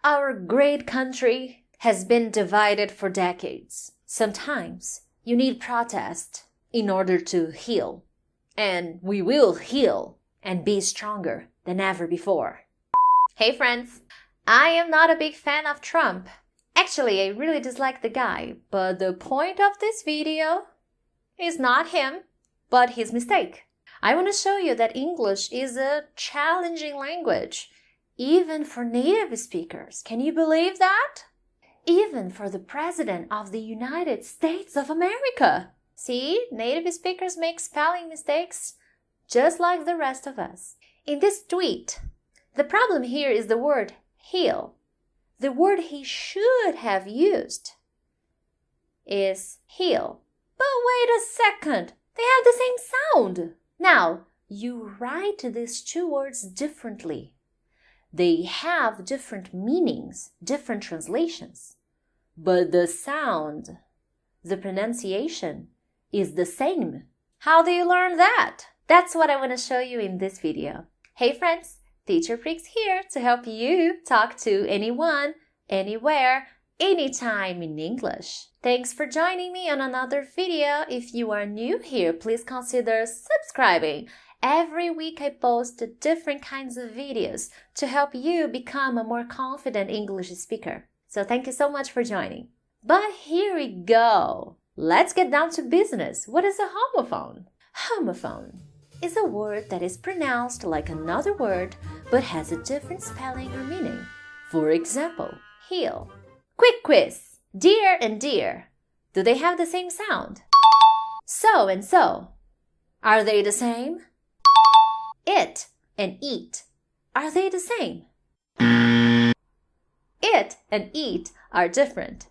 Our great country has been divided for decades. Sometimes you need protest in order to heal. And we will heal and be stronger than ever before. Hey friends, I am not a big fan of Trump. Actually, I really dislike the guy, but the point of this video is not him, but his mistake. I want to show you that English is a challenging language, even for native speakers. Can you believe that? Even for the President of the United States of America. See, native speakers make spelling mistakes just like the rest of us. In this tweet, the problem here is the word heal. The word he should have used is heal. But wait a second, they have the same sound. Now, you write these two words differently. They have different meanings, different translations. But the sound, the pronunciation, is the same. How do you learn that? That's what I want to show you in this video. Hey friends, Teacher Prix here to help you talk to anyone, anywhere, anytime in English. Thanks for joining me on another video. If you are new here, please consider subscribing. Every week I post different kinds of videos to help you become a more confident English speaker. So thank you so much for joining. But here we go. Let's get down to business. What is a homophone? Homophone is a word that is pronounced like another word but has a different spelling or meaning. For example, heal. Quick quiz. Dear and dear. Do they have the same sound? So and so. Are they the same? It and eat. Are they the same? It and eat are different.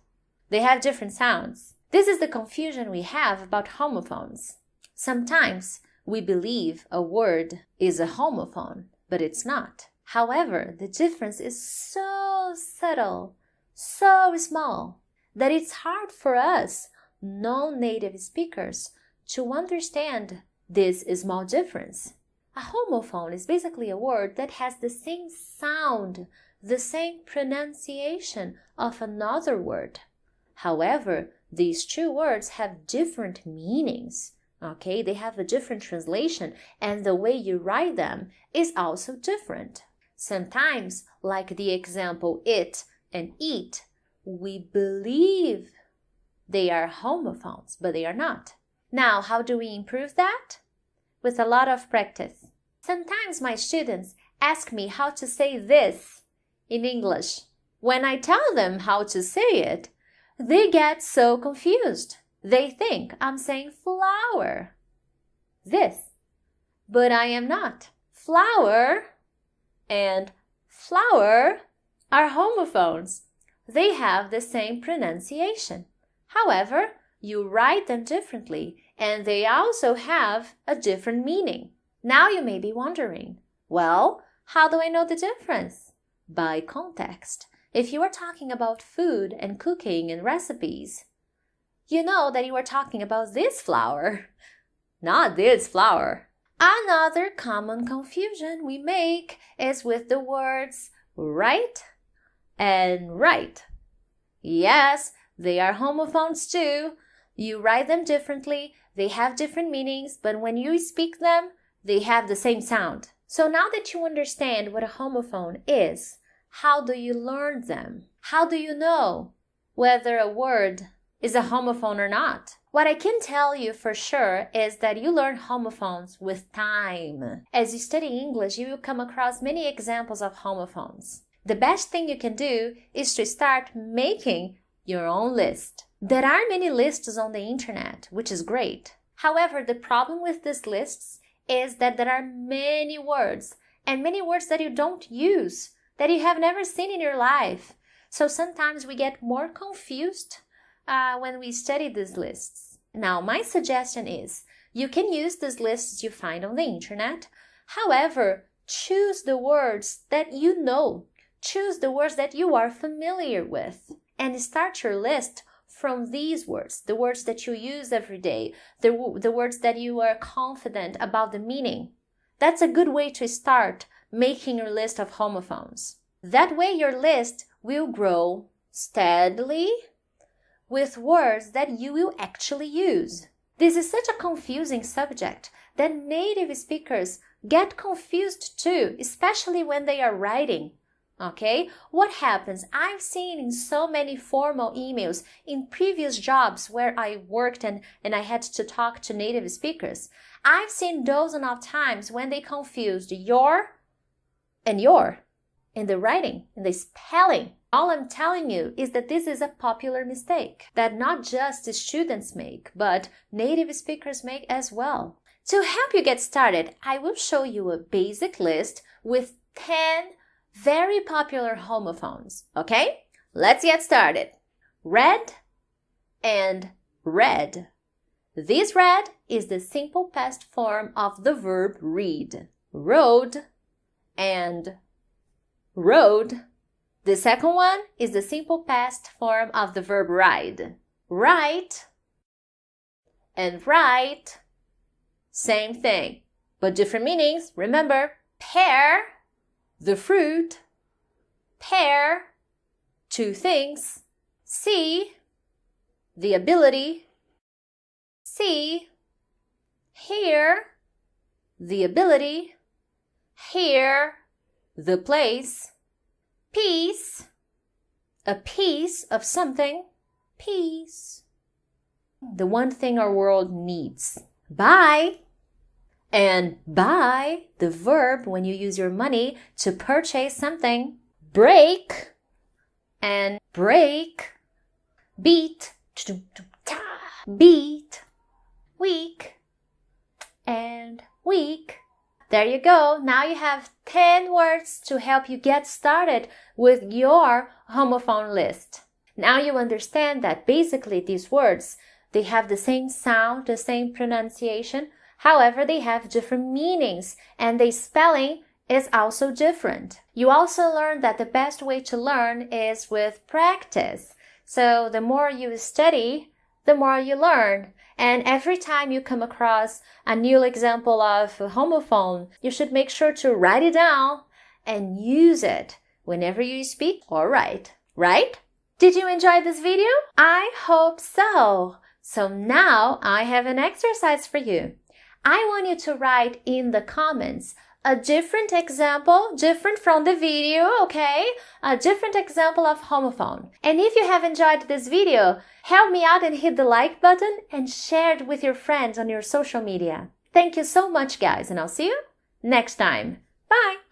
They have different sounds. This is the confusion we have about homophones. Sometimes we believe a word is a homophone, but it's not. However, the difference is so subtle, so small, that it's hard for us, non-native speakers, to understand this small difference. A homophone is basically a word that has the same sound, the same pronunciation of another word. However, these two words have different meanings. Okay, they have a different translation, and the way you write them is also different. Sometimes, like the example it and eat, we believe they are homophones, but they are not. Now, how do we improve that? With a lot of practice. Sometimes my students ask me how to say this in English. When I tell them how to say it, they get so confused. They think I'm saying flower. This. But I am not. Flower and flower are homophones. They have the same pronunciation. However, you write them differently, and they also have a different meaning. Now you may be wondering, well, how do I know the difference? By context. If you are talking about food and cooking and recipes, you know that you are talking about this flour, not this flour. Another common confusion we make is with the words right and right. Yes, they are homophones too. You write them differently, they have different meanings, but when you speak them, they have the same sound. So now that you understand what a homophone is, how do you learn them? How do you know whether a word is a homophone or not? What I can tell you for sure is that you learn homophones with time. As you study English, you will come across many examples of homophones. The best thing you can do is to start making your own list. There are many lists on the internet, which is great. However, the problem with these lists is that there are many words, and many words that you don't use, that you have never seen in your life. So sometimes we get more confused when we study these lists. Now, my suggestion is you can use these lists you find on the internet. However, choose the words that you know. Choose the words that you are familiar with and start your list from these words, the words that you use every day, the words that you are confident about the meaning. That's a good way to start making your list of homophones. That way your list will grow steadily with words that you will actually use. This is such a confusing subject that native speakers get confused too, especially when they are writing. Okay? What happens? I've seen in so many formal emails in previous jobs where I worked and I had to talk to native speakers. I've seen dozens of times when they confused your and your in the writing, in the spelling. All I'm telling you is that this is a popular mistake that not just the students make, but native speakers make as well. To help you get started, I will show you a basic list with 10 very popular homophones, okay? Let's get started. Red and red. This red is the simple past form of the verb read. Road and road. The second one is the simple past form of the verb ride. Write and write. Same thing, but different meanings. Remember, pear, the fruit, pair, two things, see, the ability, see, hear, the ability, hear, the place, piece, a piece of something, piece, the one thing our world needs. Buy, and buy, the verb when you use your money to purchase something. Break and break. Beat, beat. Week and week. There you go. Now you have 10 words to help you get started with your homophone list. Now you understand that basically these words, they have the same sound, the same pronunciation. However, they have different meanings and the spelling is also different. You also learned that the best way to learn is with practice. So the more you study, the more you learn. And every time you come across a new example of a homophone, you should make sure to write it down and use it whenever you speak or write. Right? Did you enjoy this video? I hope so. So now I have an exercise for you. I want you to write in the comments a different example, different from the video, okay? A different example of homophone. And if you have enjoyed this video, help me out and hit the like button and share it with your friends on your social media. Thank you so much, guys, and I'll see you next time. Bye!